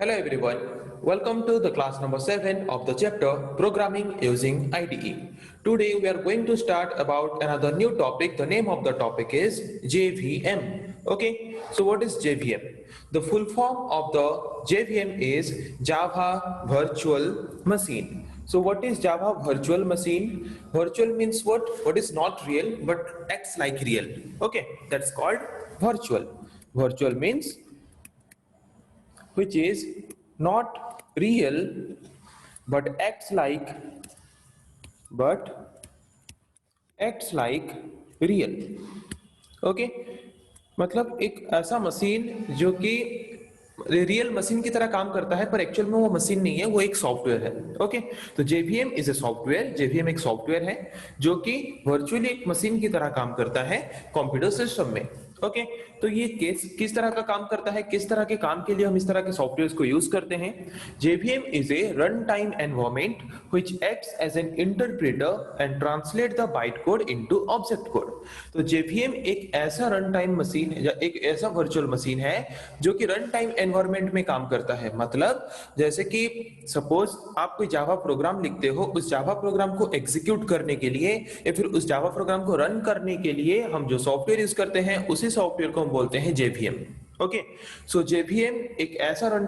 Hello everyone, welcome to the class number 7 of the chapter Programming Using IDE. Today we are going to start about another new topic. The name of the topic is JVM. Okay, so what is JVM? The full form of the JVM is Java Virtual Machine. So what is Java Virtual Machine? Virtual means what? What is not real but acts like real. Okay, that's called virtual. Virtual means which is not real but but acts like real. Okay, मतलब एक ऐसा machine जो कि real machine की तरह काम करता है पर एक्चुअल में वो मशीन नहीं है, वो एक सॉफ्टवेयर है. ओके, तो JVM is a software. JVM एक सॉफ्टवेयर है जो कि वर्चुअली एक मशीन की तरह काम करता है कंप्यूटर सिस्टम में. ओके, तो ये किस तरह का काम करता है, किस तरह के काम के लिए हम इस तरह के सॉफ्टवेयर को यूज करते हैं. JVM is a run time environment which acts as an interpreter and translate the byte code into object code. तो जेवीएम एक ऐसा रन टाइम मशीन या एक ऐसा वर्चुअल मशीन है जो कि रन टाइम एनवायरनमेंट में काम करता है. मतलब जैसे कि सपोज आप कोई जावा प्रोग्राम लिखते हो, उस जावा प्रोग्राम को एग्जीक्यूट करने के लिए या फिर उस जावा प्रोग्राम को रन करने के लिए हम जो सॉफ्टवेयर यूज करते हैं उसी सॉफ्टवेयर को हम बोलते हैं जेवीएम. ओके, सो जेवीएम एक ऐसा रन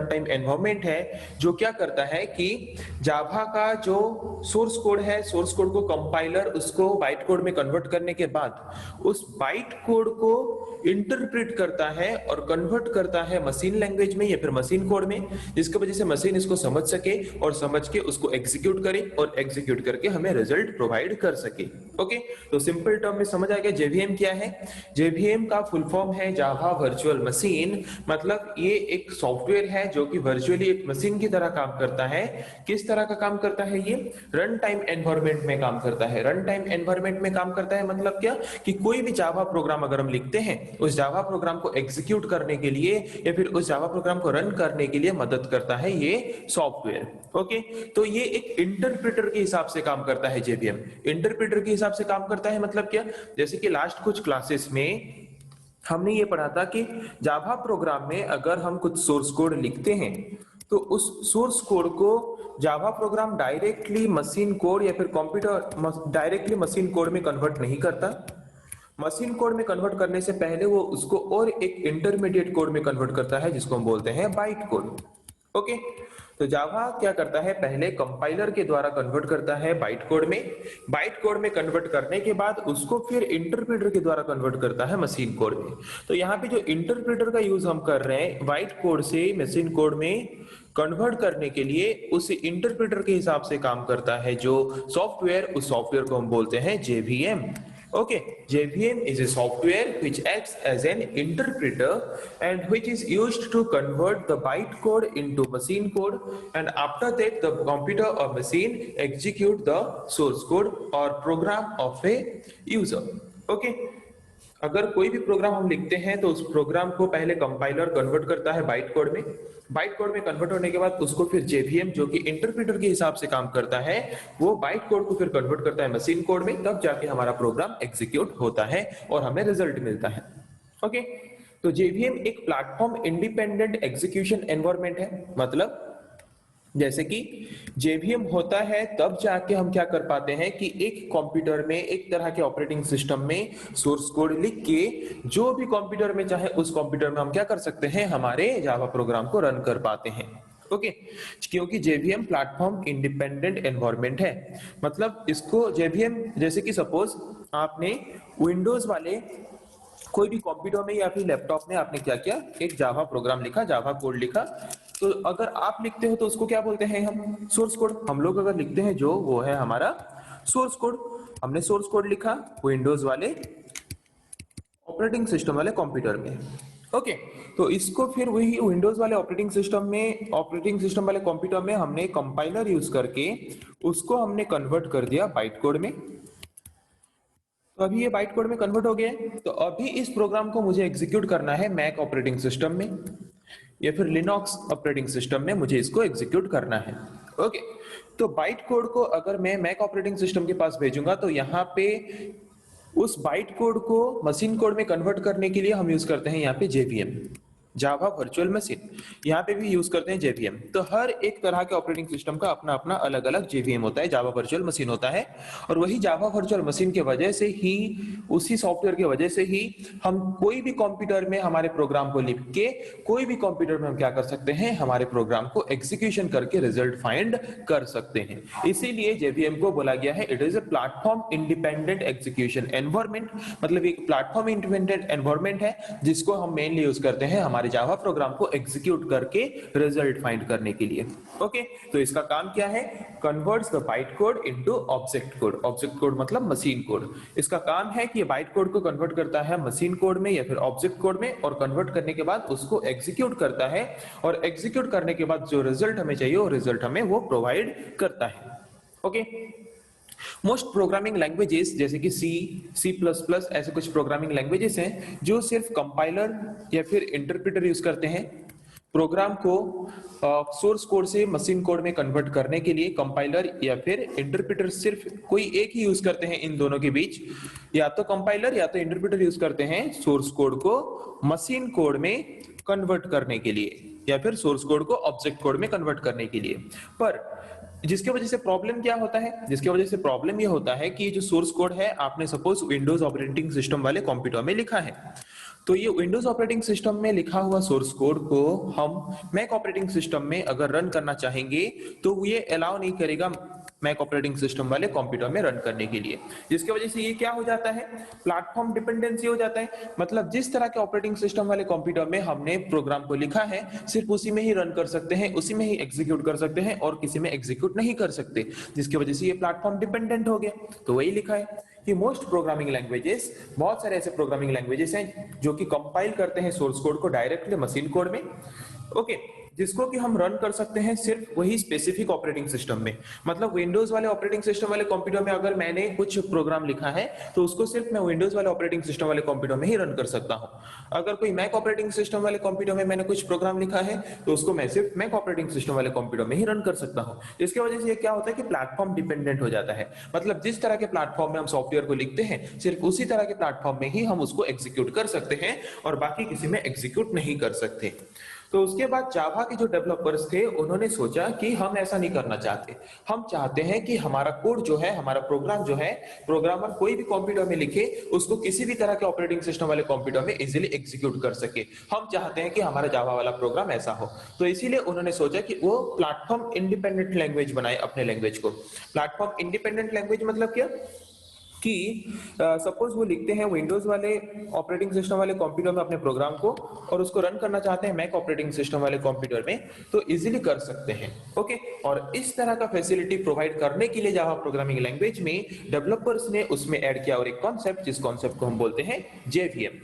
टाइम एनवायरनमेंट है जो क्या करता है कि जावा का जो सोर्स कोड है, सोर्स कोड को कंपाइलर उसको बाइट कोड में कन्वर्ट करने के बाद उस बाइट कोड को इंटरप्रेट करता है और कन्वर्ट करता है मशीन लैंग्वेज में या फिर मशीन कोड में, जिसकी वजह से मशीन इसको समझ सके और समझ के उसको एग्जीक्यूट करे और एग्जीक्यूट करके हमें रिजल्ट प्रोवाइड कर सके. ओके, तो सिंपल टर्म में समझ आ गया जेवीएम क्या है. जेवीएम का फुल फॉर्म है जावा वर्चुअल मशीन. मतलब ये एक सॉफ्टवेयर है जो कि वर्चुअली एक मशीन की तरह काम करता है. किस तरह का काम करता है? ये रन टाइम एनवायरनमेंट में काम करता है. रन टाइम एनवायरनमेंट में काम करता है मतलब क्या कि कोई भी जावा प्रोग्राम अगर हम लिखते हैं, उस जावा प्रोग्राम को एग्जीक्यूट करने के लिए या फिर उस जावा प्रोग्राम को रन करने के लिए मदद करता है ये सॉफ्टवेयर. ओके, तो ये एक इंटरप्रेटर के हिसाब से काम करता है. जेवीएम इंटरप्रेटर के हिसाब से काम करता है मतलब क्या, जैसे कि लास्ट कुछ क्लासेस में हमने ये पढ़ा था कि जावा प्रोग्राम में अगर हम कुछ सोर्स कोड लिखते हैं तो उस सोर्स कोड को Java program directly machine code या फिर कंप्यूटर डायरेक्टली मशीन कोड में कन्वर्ट नहीं करता. मशीन कोड में कन्वर्ट करने से पहले वो उसको और एक इंटरमीडिएट कोड में कन्वर्ट करता है जिसको हम बोलते हैं बाइट कोड. ओके, तो जावा क्या करता है, पहले कंपाइलर के द्वारा कन्वर्ट करता है बाइट कोड में. बाइट कोड में कन्वर्ट करने के बाद उसको फिर इंटरप्रेटर के द्वारा कन्वर्ट करता है मशीन कोड में. तो यहाँ पे जो इंटरप्रेटर का यूज हम कर रहे हैं बाइट कोड से मशीन कोड में कन्वर्ट करने के लिए, उस इंटरप्रेटर के हिसाब से काम करता है जो सॉफ्टवेयर, उस सॉफ्टवेयर को हम बोलते हैं JVM. Okay, JVM is a software which acts as an interpreter and which is used to convert the byte code into machine code, and after that the computer or machine execute the source code or program of a user. Okay, अगर कोई भी programme हम लिखते हैं तो उस programme को पहले कंपाइलर कन्वर्ट करता है बाइट कोड में. बाइट कोड में कन्वर्ट होने के बाद उसको फिर जेवीएम जो कि इंटरप्रेटर के हिसाब से काम करता है, वो बाइट कोड को फिर कन्वर्ट करता है मशीन कोड में. तब जाके हमारा प्रोग्राम एग्जीक्यूट होता है और हमें रिजल्ट मिलता है. ओके, तो जेवीएम एक प्लेटफॉर्म इंडिपेंडेंट एग्जीक्यूशन एनवायरनमेंट है. मतलब जैसे कि जेवीएम होता है तब जाके हम क्या कर पाते हैं कि एक कंप्यूटर में, एक तरह के ऑपरेटिंग सिस्टम में सोर्स कोड लिख के जो भी कंप्यूटर में चाहे उस कंप्यूटर में हम क्या कर सकते हैं, हमारे जावा प्रोग्राम को रन कर पाते हैं. ओके, क्योंकि जेवीएम प्लेटफॉर्म इंडिपेंडेंट एनवायरनमेंट है. मतलब इसको जेवीएम, जैसे कि सपोज आपने विंडोज वाले कोई भी कंप्यूटर में या फिर लैपटॉप में आपने क्या किया, एक जावा प्रोग्राम लिखा, जावा कोड लिखा, तो अगर आप लिखते हो तो उसको क्या बोलते हैं हम, सोर्स कोड. हम लोग अगर लिखते हैं जो, वो है हमारा सोर्स कोड. हमने सोर्स कोड लिखा विंडोज वाले ऑपरेटिंग सिस्टम वाले कंप्यूटर में. ओके, तो इसको फिर वही विंडोज वाले ऑपरेटिंग सिस्टम वाले कंप्यूटर में हमने कंपाइलर यूज करके उसको हमने कन्वर्ट कर दिया बाइट कोड में. तो अभी ये बाइट कोड में कन्वर्ट हो गया है. तो अभी इस प्रोग्राम को मुझे एग्जीक्यूट करना है मैक ऑपरेटिंग सिस्टम में या फिर लिनक्स ऑपरेटिंग सिस्टम में मुझे इसको एग्जीक्यूट करना है. ओके, तो बाइट कोड को अगर मैं मैक ऑपरेटिंग सिस्टम के पास भेजूंगा तो यहाँ पे उस बाइट कोड को मशीन कोड में कन्वर्ट करने के लिए हम यूज करते हैं यहाँ पे जेवीएम. जावा वर्चुअल मशीन, यहाँ पे भी यूज करते हैं जेवीएम। तो हर एक तरह के ऑपरेटिंग सिस्टम का अपना अपना अलग अलग जेवीएम होता है, जावा वर्चुअल मशीन होता है। और वही जावा वर्चुअल मशीन के वजह से ही, उसी सॉफ्टवेयर की वजह से ही हम कोई भी कंप्यूटर में हमारे प्रोग्राम को लिख के कोई भी कंप्यूटर में हम क्या कर सकते हैं, हमारे प्रोग्राम को एग्जीक्यूशन करके रिजल्ट फाइंड कर सकते हैं। इसीलिए जेवीएम को बोला गया है it is a platform independent execution environment. मतलब एक प्लेटफॉर्म इंडिपेंडेंट एनवायरनमेंट है जिसको हम मेनली यूज करते हैं हमारे जावा प्रोग्राम को एग्जीक्यूट करके रिजल्ट फाइंड करने के लिए। ओके, तो इसका काम क्या है, converts the byte code into object code. Object code मतलब मशीन कोड। इसका काम है कि ये बाइट कोड को कन्वर्ट करता है मशीन कोड में या फिर ऑब्जेक्ट कोड में, और कन्वर्ट करने के बाद उसको एग्जीक्यूट करता है, और एग्जीक्यूट करने के बाद जो रिजल्ट हमें चाहिए वो रिजल्ट हमें वो प्रोवाइड करता है। ओके, मोस्ट प्रोग्रामिंग लैंग्वेजेस जैसे कि सी प्लस प्लस ऐसे कुछ प्रोग्रामिंग लैंग्वेजेस हैं जो सिर्फ कंपाइलर या फिर इंटरप्रेटर यूज करते हैं प्रोग्राम को सोर्स कोड से मशीन कोड में कन्वर्ट करने के लिए। कंपाइलर या फिर इंटरप्रेटर सिर्फ कोई एक ही यूज करते हैं इन दोनों के बीच, या तो कंपाइलर या तो इंटरप्रेटर यूज करते हैं सोर्स कोड को मशीन कोड में कन्वर्ट करने के लिए, या फिर सोर्स कोड को ऑब्जेक्ट कोड में कन्वर्ट करने के लिए। पर जिसकी वजह से प्रॉब्लम क्या होता है, जिसकी वजह से प्रॉब्लम ये होता है कि जो सोर्स कोड है आपने सपोज विंडोज ऑपरेटिंग सिस्टम वाले कंप्यूटर में लिखा है, तो ये विंडोज ऑपरेटिंग सिस्टम में लिखा हुआ सोर्स कोड को हम मैक ऑपरेटिंग सिस्टम में अगर रन करना चाहेंगे तो ये अलाउ नहीं करेगा मैक ऑपरेटिंग सिस्टम वाले कंप्यूटर में रन करने के लिए। जिसकी वजह से ये क्या हो जाता है, प्लेटफॉर्म डिपेंडेंसी हो जाता है। मतलब जिस तरह के ऑपरेटिंग सिस्टम वाले कंप्यूटर में हमने प्रोग्राम को लिखा है सिर्फ उसी में ही रन कर सकते हैं, उसी में ही एग्जीक्यूट कर सकते हैं, और किसी में एग्जीक्यूट नहीं कर सकते, जिसकी वजह से ये प्लेटफॉर्म डिपेंडेंट हो गया। तो वही लिखा है कि मोस्ट प्रोग्रामिंग लैंग्वेजेस, बहुत सारे ऐसे प्रोग्रामिंग लैंग्वेजेस हैं जो कि कंपाइल करते हैं सोर्स कोड को डायरेक्टली मशीन कोड में। ओके, जिसको कि हम रन कर सकते हैं सिर्फ वही स्पेसिफिक ऑपरेटिंग सिस्टम में। मतलब विंडोज वाले ऑपरेटिंग सिस्टम वाले कंप्यूटर में अगर मैंने कुछ प्रोग्राम लिखा है तो उसको सिर्फ मैं विंडोज वाले ऑपरेटिंग सिस्टम वाले कंप्यूटर में ही रन कर सकता हूं। अगर कोई मैक ऑपरेटिंग सिस्टम वाले कंप्यूटर में मैंने कुछ प्रोग्राम लिखा है तो उसको मैं सिर्फ मैक ऑपरेटिंग सिस्टम वाले कंप्यूटर में ही रन कर सकता हूं। इसकी वजह से ये क्या होता है कि प्लेटफॉर्म डिपेंडेंट हो जाता है। मतलब जिस तरह के प्लेटफॉर्म में हम सॉफ्टवेयर को लिखते हैं सिर्फ उसी तरह के प्लेटफॉर्म में ही हम उसको एग्जीक्यूट कर सकते हैं, और बाकी किसी में एग्जीक्यूट नहीं कर सकते। तो उसके बाद जावा के जो डेवलपर्स थे उन्होंने सोचा कि हम ऐसा नहीं करना चाहते। हम चाहते हैं कि हमारा कोड जो है, हमारा प्रोग्राम जो है, प्रोग्रामर कोई भी कंप्यूटर में लिखे उसको किसी भी तरह के ऑपरेटिंग सिस्टम वाले कंप्यूटर में इजीली एग्जीक्यूट कर सके। हम चाहते हैं कि हमारा जावा वाला प्रोग्राम ऐसा हो। तो इसीलिए उन्होंने सोचा कि वो प्लेटफॉर्म इंडिपेंडेंट लैंग्वेज बनाए अपने लैंग्वेज को। प्लेटफॉर्म इंडिपेंडेंट लैंग्वेज मतलब क्या कि सपोज वो लिखते हैं विंडोज वाले ऑपरेटिंग सिस्टम वाले कंप्यूटर में अपने प्रोग्राम को, और उसको रन करना चाहते हैं मैक ऑपरेटिंग सिस्टम वाले कंप्यूटर में, तो इजीली कर सकते हैं। ओके, और इस तरह का फैसिलिटी प्रोवाइड करने के लिए जावा प्रोग्रामिंग लैंग्वेज में डेवलपर्स ने उसमें ऐड किया और एक कॉन्सेप्ट, जिस कॉन्सेप्ट को हम बोलते हैं जेवीएम।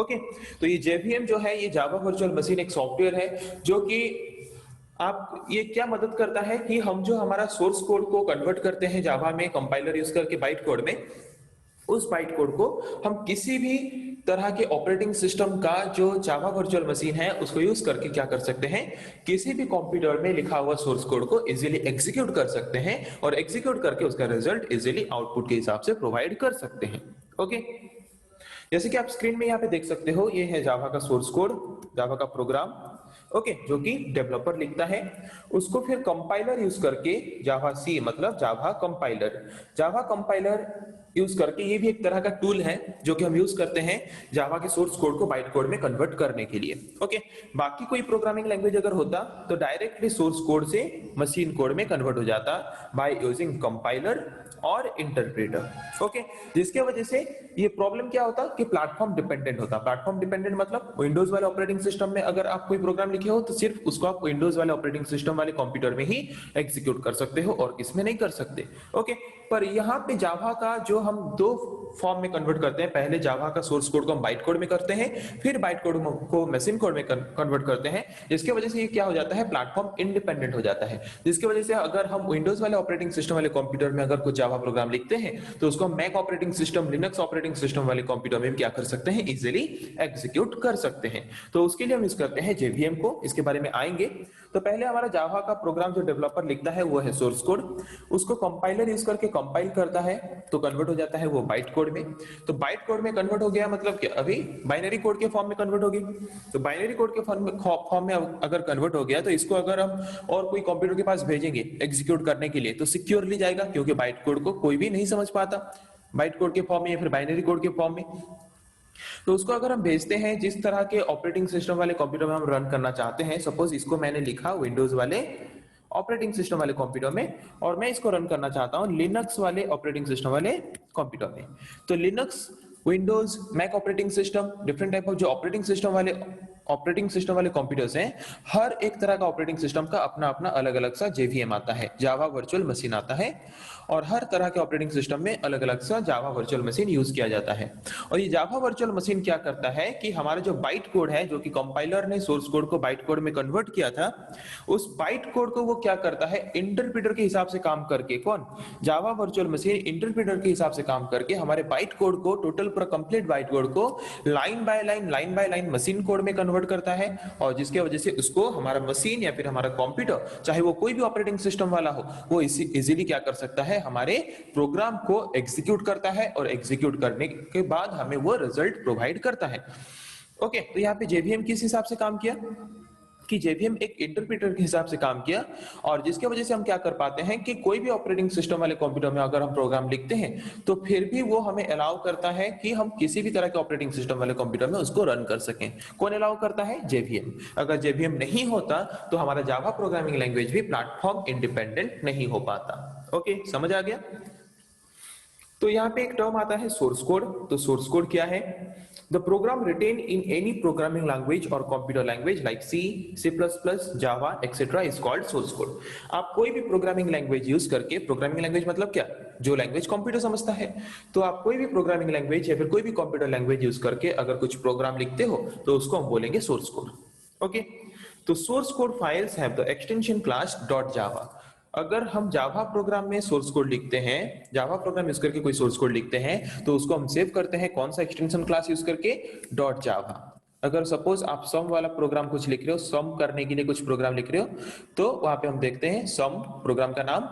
ओके, तो ये जेवीएम जो है ये जावा वर्चुअल मशीन एक सॉफ्टवेयर है जो कि आप, ये क्या मदद करता है कि हम जो हमारा सोर्स कोड को कन्वर्ट करते हैं जावा में कंपाइलर यूज करके बाइट कोड में, उस बाइट कोड को हम किसी भी तरह के ऑपरेटिंग सिस्टम का जो जावा वर्चुअल मशीन है उसको यूज करके क्या कर सकते हैं, किसी भी कंप्यूटर में लिखा हुआ सोर्स कोड को इजीली एग्जीक्यूट कर सकते हैं, और एग्जीक्यूट करके उसका रिजल्ट इजीली आउटपुट के हिसाब से प्रोवाइड कर सकते हैं। ओके, जैसे कि आप स्क्रीन में यहाँ पे देख सकते हो, ये है जावा का सोर्स कोड, जावा का प्रोग्राम। ओके, जो कि डेवलपर लिखता है, उसको फिर कंपाइलर यूज करके जावा सी मतलब जावा कंपाइलर यूज करके, ये भी एक तरह का टूल है जो कि हम यूज करते हैं जावा के सोर्स कोड को बाइट कोड में कन्वर्ट करने के लिए। ओके, बाकी कोई प्रोग्रामिंग लैंग्वेज अगर होता तो डायरेक्टली सोर्स कोड से मशीन कोड में कन्वर्ट हो जाता बाय यूजिंग कंपाइलर और इंटरप्रेटर। ओके, जिसके वजह से ये प्रॉब्लम क्या होता कि प्लेटफॉर्म डिपेंडेंट होता। प्लेटफॉर्म डिपेंडेंट मतलब विंडोज वाले ऑपरेटिंग सिस्टम में अगर आप कोई प्रोग्राम लिखे हो तो सिर्फ उसको आप विंडोज वाले ऑपरेटिंग सिस्टम वाले कंप्यूटर में ही एग्जीक्यूट कर सकते हो और इसमें नहीं कर सकते। ओके, पर यहाँ पे जावा का जो हम दो फॉर्म में कन्वर्ट करते हैं, पहले जावा का सोर्स कोड को हम बाइट कोड में करते हैं, फिर बाइट कोड को मशीन कोड में कन्वर्ट करते हैं, जिसकी वजह से ये क्या हो जाता है, प्लेटफॉर्म इंडिपेंडेंट हो जाता है। जिसकी वजह से अगर हम विंडोज वाले ऑपरेटिंग सिस्टम वाले कंप्यूटर में अगर कुछ जावा प्रोग्राम लिखते हैं तो उसको हम Mac operating system, Linux operating system वाले कंप्यूटर में क्या कर सकते हैं, इजीली एग्जीक्यूट कर सकते हैं। तो उसके लिए हम यूज करते हैं जेवीएम को, इसके बारे में आएंगे। तो पहले हमारा जावा का प्रोग्राम जो डेवलपर लिखता है वो है सोर्स कोड, उसको कंपाइलर यूज करके कंपाइल करता है तो कन्वर्ट हो जाता है वो बाइट कोड कोड में। तो बाइट कोड में कन्वर्ट हो गया मतलब क्या, अभी बाइनरी कोड के फॉर्म में कन्वर्ट हो गया। तो बाइनरी कोड के फॉर्म में अगर कन्वर्ट हो गया तो इसको अगर हम और कोई कंप्यूटर के पास भेजेंगे एग्जीक्यूट करने के लिए तो सिक्योरली जाएगा, क्योंकि बाइट कोड को कोई भी नहीं समझ पाता बाइट कोड के फॉर्म में या फिर बाइनरी कोड के फॉर्म में। तो उसको अगर हम भेजते हैं जिस तरह के ऑपरेटिंग सिस्टम वाले कंप्यूटर में हम रन करना चाहते हैं, सपोज इसको मैंने लिखा विंडोज वाले ऑपरेटिंग सिस्टम वाले कंप्यूटर में और मैं इसको रन करना चाहता हूं लिनक्स वाले ऑपरेटिंग सिस्टम वाले कंप्यूटर में। तो Linux, Windows, Mac operating system, different type of जो ऑपरेटिंग सिस्टम वाले कंप्यूटर्स हैं, हर एक तरह का ऑपरेटिंग सिस्टम का अपना अपना अलग अलग सा जेवीएम आता है, जावा वर्चुअल मशीन आता है। और हर तरह के ऑपरेटिंग सिस्टम में अलग अलग सा जावा वर्चुअल मशीन यूज किया जाता है। और ये जावा वर्चुअल मशीन क्या करता है कि हमारा जो बाइट कोड है, जो कि कंपाइलर ने सोर्स कोड को बाइट कोड में कन्वर्ट किया था, उस बाइट कोड को वो क्या करता है इंटरप्रेटर के हिसाब से काम करके, कौन, जावा वर्चुअल मशीन इंटरप्रेटर के हिसाब से काम करके हमारे बाइट कोड को, टोटल पूरा कंप्लीट बाइट कोड को line by line machine code में कन्वर्ट करता है। और जिसकी वजह से उसको हमारा मशीन या फिर हमारा कंप्यूटर, चाहे वो कोई भी ऑपरेटिंग सिस्टम वाला हो, वो इजीली क्या कर सकता है, हमारे प्रोग्राम को एग्जीक्यूट करता है और एग्जीक्यूट करने के बाद हमें वो रिजल्ट प्रोवाइड करता है। ओके, तो यहाँ पे जेवीएम किस हिसाब से काम किया कि जेवीएम एक इंटरप्रेटर के हिसाब से काम किया, और जिसके वजह से हम क्या कर पाते हैं कि कोई भी ऑपरेटिंग सिस्टम वाले कंप्यूटर में अगर हम प्रोग्राम लिखते हैं तो फिर भी वो हमें अलाउ करता है कि हम किसी भी तरह के ऑपरेटिंग सिस्टम वाले कंप्यूटर में उसको रन कर सकें। कौन अलाउ करता है, जेवीएम। अगर जेवीएम नहीं होता तो हमारा जावा प्रोग्रामिंग लैंग्वेज भी प्लेटफॉर्म इंडिपेंडेंट नहीं हो पाता। ओके, समझ आ गया। तो यहाँ पे एक टर्म आता है सोर्स कोड। तो सोर्स कोड क्या है, the program written in any programming language और computer language like C, C++, Java etcetera is called source code. आप कोई भी प्रोग्रामिंग लैंग्वेज यूज करके, प्रोग्रामिंग लैंग्वेज मतलब क्या, जो लैंग्वेज कंप्यूटर समझता है, तो आप कोई भी प्रोग्रामिंग लैंग्वेज या फिर कोई भी कंप्यूटर लैंग्वेज यूज करके अगर कुछ प्रोग्राम लिखते हो तो उसको हम बोलेंगे सोर्स कोड। ओके, तो source code files have the extension class .java। अगर हम जावा प्रोग्राम में सोर्स कोड लिखते हैं, जावा प्रोग्राम यूज करके कोई सोर्स कोड लिखते हैं, तो उसको हम सेव करते हैं कौन सा एक्सटेंशन क्लास यूज करके, .java। अगर सपोज आप सम वाला प्रोग्राम कुछ लिख रहे हो, सम करने के लिए कुछ प्रोग्राम लिख रहे हो, तो वहां पे हम देखते हैं सम प्रोग्राम का नाम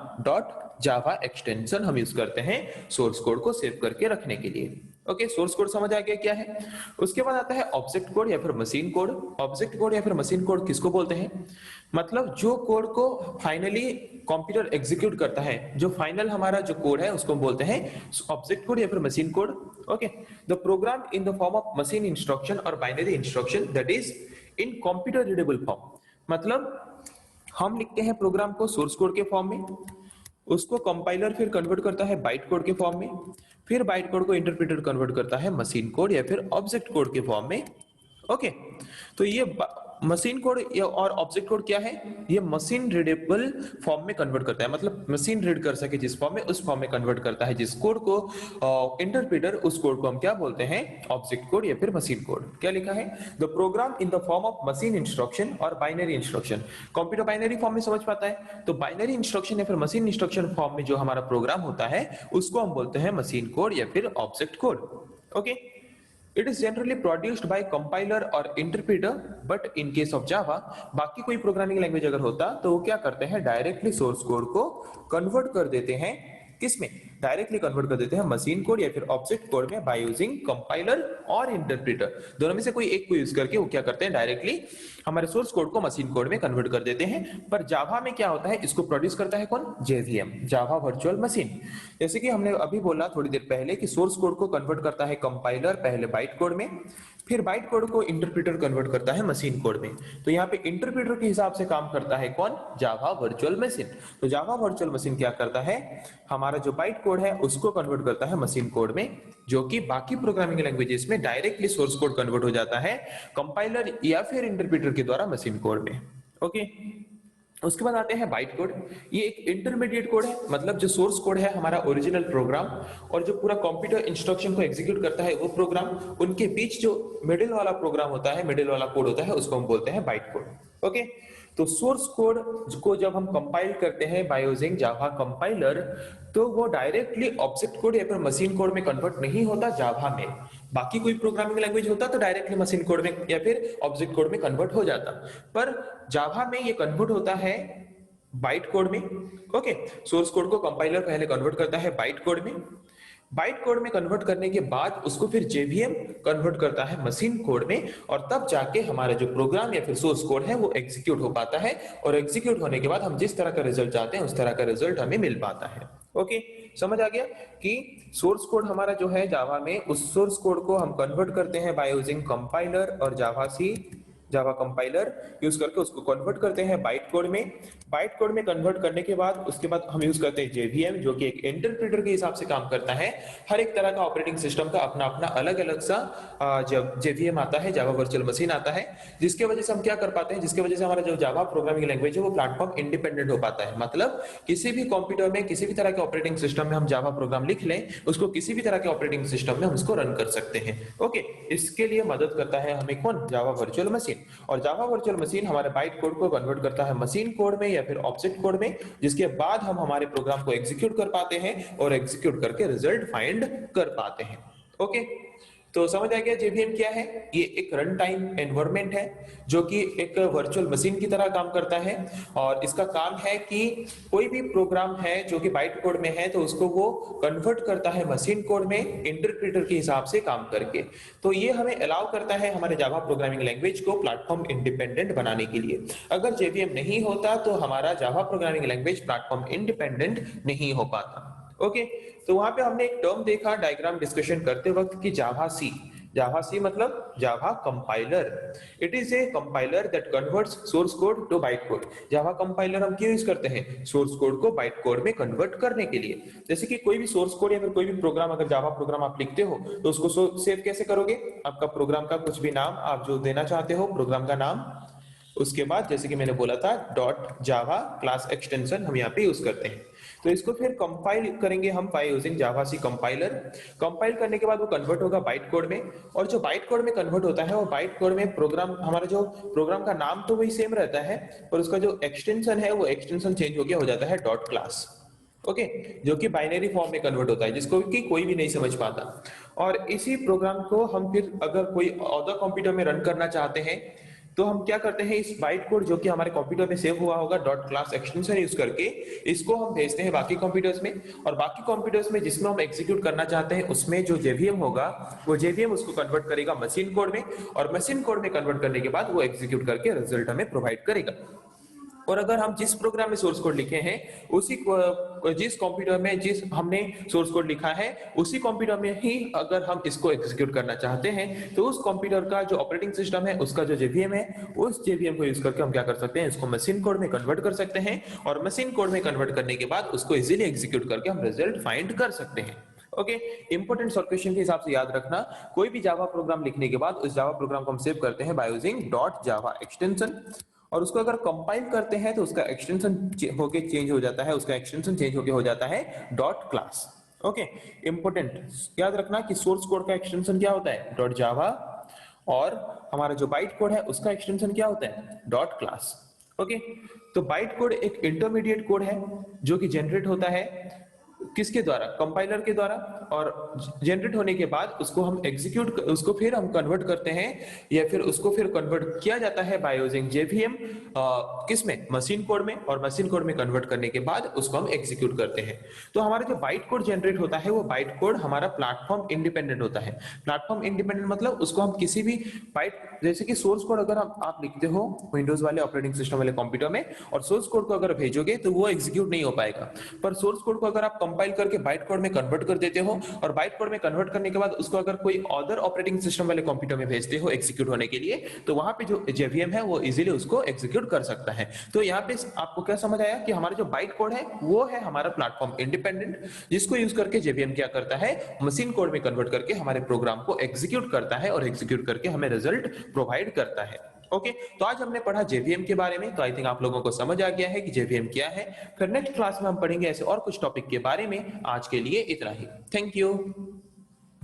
.java एक्सटेंशन हम यूज करते हैं सोर्स कोड को सेव करके रखने के लिए। ओके, सोर्स कोड समझ आ गया क्या है। उसके बाद आता है ऑब्जेक्ट कोड या फिर मशीन कोड। ऑब्जेक्ट कोड या फिर मशीन कोड किसको बोलते हैं, मतलब जो कोड को फाइनली कंप्यूटर एग्जीक्यूट करता है, जो फाइनल हमारा जो कोड है उसको बोलते हैं ऑब्जेक्ट कोड या फिर machine code. Okay, the program in the form of machine instruction और binary instruction that is in computer readable form. मतलब हम लिखते हैं प्रोग्राम को सोर्स कोड के फॉर्म में, उसको कंपाइलर फिर कन्वर्ट करता है बाइट कोड के फॉर्म में, फिर बाइट कोड को इंटरप्रेटर कन्वर्ट करता है मशीन कोड या फिर ऑब्जेक्ट कोड के फॉर्म में। ओके, तो ये मशीन कोड और ऑब्जेक्ट कोड क्या है, ये मशीन रीडेबल फॉर्म में कन्वर्ट करता है, मतलब मशीन रीड कर सके जिस फॉर्म में, उस फॉर्म में कन्वर्ट करता है जिस कोड को इंटरप्रेटर, उस कोड को हम क्या बोलते हैं, ऑब्जेक्ट कोड या फिर मशीन कोड। क्या लिखा है, the program in the form of machine instruction और binary instruction. Computer binary form में समझ पाता है, तो बाइनरी इंस्ट्रक्शन या फिर मशीन इंस्ट्रक्शन फॉर्म में जो हमारा प्रोग्राम होता है उसको हम बोलते हैं मशीन कोड या फिर object code. Okay, It is generally produced by compiler और interpreter, but in case of Java, बाकी कोई प्रोग्रामिंग लैंग्वेज अगर होता तो वो क्या करते हैं, डायरेक्टली सोर्स कोड को कन्वर्ट कर देते हैं, किसमें, डायरेक्टली कन्वर्ट कर देते हैं मशीन कोड या फिर ऑब्जेक्ट कोड में बाय यूजिंग कंपाइलर और इंटरप्रेटर। दोनों में से कोई एक को यूज करके वो क्या करते हैं, डायरेक्टली हमारे सोर्स कोड को मशीन कोड में कन्वर्ट कर देते हैं। पर जावा में क्या होता है, इसको प्रोड्यूस करता है कौन, जेवीएम, जावा वर्चुअल मशीन। जैसे कि हमने अभी बोला थोड़ी देर पहले कि सोर्स कोड को कन्वर्ट करता है कंपाइलर पहले बाइट कोड में, फिर बाइट कोड को इंटरप्रेटर कन्वर्ट करता है मशीन कोड में। तो यहाँ पे इंटरप्रेटर के हिसाब से काम करता है कौन, जावा वर्चुअल मशीन। तो जावा वर्चुअल मशीन क्या करता है, हमारा जो बाइट कोड है उसको कन्वर्ट करता है मशीन कोड में, जो कि बाकी प्रोग्रामिंग लैंग्वेजेस में डायरेक्टली सोर्स कोड कन्वर्ट हो जाता है कंपाइलर या फिर इंटरप्रेटर के द्वारा मशीन कोड में। ओके, उसके बाद आते हैं बाइट कोड। ये एक इंटरमीडिएट कोड है, मतलब जो सोर्स कोड है हमारा ओरिजिनल प्रोग्राम और जो पूरा कंप्यूटर इंस्ट्रक्शन को एग्जीक्यूट करता है वो प्रोग्राम, उनके बीच जो मिडिल वाला प्रोग्राम होता है, मिडिल वाला कोड होता है, उसको हम बोलते हैं बाइट कोड। ओके, तो सोर्स कोड को जब हम कंपाइल करते हैं बाय यूजिंग जावा कंपाइलर, तो वो डायरेक्टली ऑब्जेक्ट कोड या फिर मशीन कोड में कन्वर्ट नहीं होता जावा में। बाकी कोई प्रोग्रामिंग लैंग्वेज होता तो डायरेक्टली मशीन कोड में या फिर ऑब्जेक्ट कोड में कन्वर्ट हो जाता, पर जावा में ये कन्वर्ट होता है बाइट कोड में। ओके, सोर्स कोड को कंपाइलर पहले कन्वर्ट करता है बाइट कोड में, बाइट कोड में कन्वर्ट करने के बाद उसको फिर जेवीएम कन्वर्ट करता है मशीन कोड में, और तब जाके हमारा जो प्रोग्राम या फिर सोर्स कोड है वो एग्जीक्यूट हो पाता है, और एग्जीक्यूट होने के बाद हम जिस तरह का रिजल्ट चाहते हैं उस तरह का रिजल्ट हमें मिल पाता है। ओके, समझ आ गया कि सोर्स कोड हमारा जो है जावा में, उस सोर्स कोड को हम कन्वर्ट करते हैं बाय यूजिंग कंपाइलर और जावा कंपाइलर यूज करके उसको कन्वर्ट करते हैं बाइट कोड में। बाइट कोड में कन्वर्ट करने के बाद उसके बाद हम यूज करते हैं जेवीएम, जो कि एक इंटरप्रेटर के हिसाब से काम करता है। हर एक तरह का ऑपरेटिंग सिस्टम का अपना अपना अलग अलग सा जब जेवीएम आता है, जावा वर्चुअल मशीन आता है, जिसके वजह से हम क्या कर पाते हैं, जिसके वजह से हमारा जो जावा प्रोग्रामिंग लैंग्वेज है वो प्लेटफॉर्म इंडिपेंडेंट हो पाता है। मतलब किसी भी कंप्यूटर में, किसी भी तरह के ऑपरेटिंग सिस्टम में हम जावा प्रोग्राम लिख लें, उसको किसी भी तरह के ऑपरेटिंग सिस्टम में हम उसको रन कर सकते हैं। ओके, इसके लिए मदद करता है हमें कौन, जावा वर्चुअल मशीन। और जावा वर्चुअल मशीन हमारे बाइट कोड को कन्वर्ट करता है मशीन कोड में या फिर ऑब्जेक्ट कोड में, जिसके बाद हम हमारे प्रोग्राम को एग्जीक्यूट कर पाते हैं और एग्जीक्यूट करके रिजल्ट फाइंड कर पाते हैं। ओके, तो समझ आ गया जेवीएम क्या है। ये एक रन टाइम एनवायरनमेंट है जो कि एक वर्चुअल मशीन की तरह काम करता है, और इसका काम है कि कोई भी प्रोग्राम है जो कि बाइट कोड में है तो उसको वो कन्वर्ट करता है मशीन कोड में इंटरप्रेटर के हिसाब से काम करके। तो ये हमें अलाउ करता है हमारे जावा प्रोग्रामिंग लैंग्वेज को प्लेटफॉर्म इंडिपेंडेंट बनाने के लिए। अगर जेवीएम नहीं होता तो हमारा Java programming language platform independent नहीं हो पाता। ओके, तो वहां पे हमने एक टर्म देखा डायग्राम डिस्कशन करते वक्त कि जावा सी मतलब Java compiler. It is a compiler that converts source code to byte code. Java compiler हम क्यों यूज करते हैं, सोर्स कोड को बाइट कोड में कन्वर्ट करने के लिए। जैसे कि कोई भी सोर्स कोड या फिर कोई भी प्रोग्राम, अगर जावा प्रोग्राम आप लिखते हो तो उसको सेव कैसे करोगे, आपका प्रोग्राम का कुछ भी नाम आप जो देना चाहते हो, प्रोग्राम का नाम, उसके बाद जैसे कि मैंने बोला था डॉट जावा क्लास एक्सटेंशन हम यहाँ पे यूज करते हैं। तो इसको फिर कंपाइल करेंगे हम by using Java C compiler. Compile करने के बाद वो कन्वर्ट होगा बाइट कोड में, और जो बाइट कोड में कन्वर्ट होता है वो बाइट कोड में प्रोग्राम, हमारा जो प्रोग्राम का नाम तो वही सेम रहता है, और उसका जो एक्सटेंशन है वो एक्सटेंशन चेंज हो गया, हो जाता है डॉट क्लास। ओके, जो कि बाइनरी फॉर्म में कन्वर्ट होता है, जिसको कि कोई भी नहीं समझ पाता। और इसी प्रोग्राम को हम फिर अगर कोई अदर कंप्यूटर में रन करना चाहते हैं तो हम क्या करते हैं, इस बाइट कोड जो कि हमारे कंप्यूटर में सेव हुआ होगा डॉट क्लास एक्सटेंशन यूज करके, इसको हम भेजते हैं बाकी कंप्यूटर्स में, और बाकी कंप्यूटर्स में जिसमें हम एग्जीक्यूट करना चाहते हैं उसमें जो जेवीएम होगा वो जेवीएम उसको कन्वर्ट करेगा मशीन कोड में, और मशीन कोड में कन्वर्ट करने के बाद वो एग्जीक्यूट करके रिजल्ट हमें प्रोवाइड करेगा। और अगर हम जिस प्रोग्राम में सोर्स कोड लिखे हैं उसी जिस कंप्यूटर में जिस हमने सोर्स कोड लिखा है उसी कंप्यूटर में ही अगर हम इसको एग्जीक्यूट करना चाहते हैं तो उस कंप्यूटर का जो ऑपरेटिंग सिस्टम है उसका जो जेवीएम है उस जेवीएम को यूज करके हम क्या कर सकते हैं, इसको मशीन कोड में कन्वर्ट कर सकते हैं, और मशीन कोड में कन्वर्ट करने के बाद उसको इजीली एग्जीक्यूट करके हम रिजल्ट फाइंड कर सकते हैं। ओके, इंपोर्टेंट शॉर्ट क्वेश्चन के हिसाब से याद रखना, कोई भी जावा प्रोग्राम लिखने के बाद उस जावा प्रोग्राम को हम सेव करते हैं by using dot Java extension, और उसको अगर कंपाइल करते हैं तो उसका एक्सटेंशन होके चेंज हो जाता है, उसका एक्सटेंशन चेंज होके हो जाता है डॉट क्लास। ओके, इंपोर्टेंट याद रखना कि सोर्स कोड का एक्सटेंशन क्या होता है, डॉट जावा, और हमारा जो बाइट कोड है उसका एक्सटेंशन क्या होता है, डॉट क्लास। ओके, तो बाइट कोड एक इंटरमीडिएट कोड है जो कि जनरेट होता है किसके द्वारा, कंपाइलर के द्वारा, और जनरेट होने के बाद उसको हम एग्जीक्यूट, उसको फिर हम कन्वर्ट करते हैं या फिर उसको फिर कन्वर्ट किया जाता है बाय यूजिंग जेवीएम किसमें, मशीन कोड में, और मशीन कोड में कन्वर्ट करने के बाद उसको हम एग्जीक्यूट करते हैं। तो हमारा जो बाइट कोड जनरेट होता है वो बाइट कोड हमारा प्लेटफॉर्म इंडिपेंडेंट होता है। प्लेटफॉर्म इंडिपेंडेंट मतलब उसको हम किसी भी बाइट, जैसे कि सोर्स कोड अगर आप लिखते हो विंडोज वाले ऑपरेटिंग सिस्टम वाले कंप्यूटर में और सोर्स कोड को अगर भेजोगे तो वो एग्जीक्यूट नहीं हो पाएगा, पर सोर्स कोड को अगर आप कंपाइल करके बाइट कोड में कन्वर्ट कर देते हो और बाइट कोड में कन्वर्ट करने के बाद उसको अगर कोई अदर ऑपरेटिंग सिस्टम वाले कंप्यूटर में भेजते हो एग्जीक्यूट होने के लिए, तो वहां पे जो जेवीएम है वो इजीली उसको एग्जीक्यूट कर सकता है। तो यहाँ पे आपको क्या समझ आया कि हमारा जो बाइट कोड है वो है हमारा प्लेटफॉर्म इंडिपेंडेंट, जिसको यूज करके जेवीएम क्या करता है, मशीन कोड में कन्वर्ट करके हमारे प्रोग्राम को एग्जीक्यूट करता है और एग्जीक्यूट करके हमें रिजल्ट प्रोवाइड करता है। ओके, तो आज हमने पढ़ा जेवीएम के बारे में, तो आई थिंक आप लोगों को समझ आ गया है कि जेवीएम क्या है। फिर नेक्स्ट क्लास में हम पढ़ेंगे ऐसे और कुछ टॉपिक के बारे में। आज के लिए इतना ही, थैंक यू।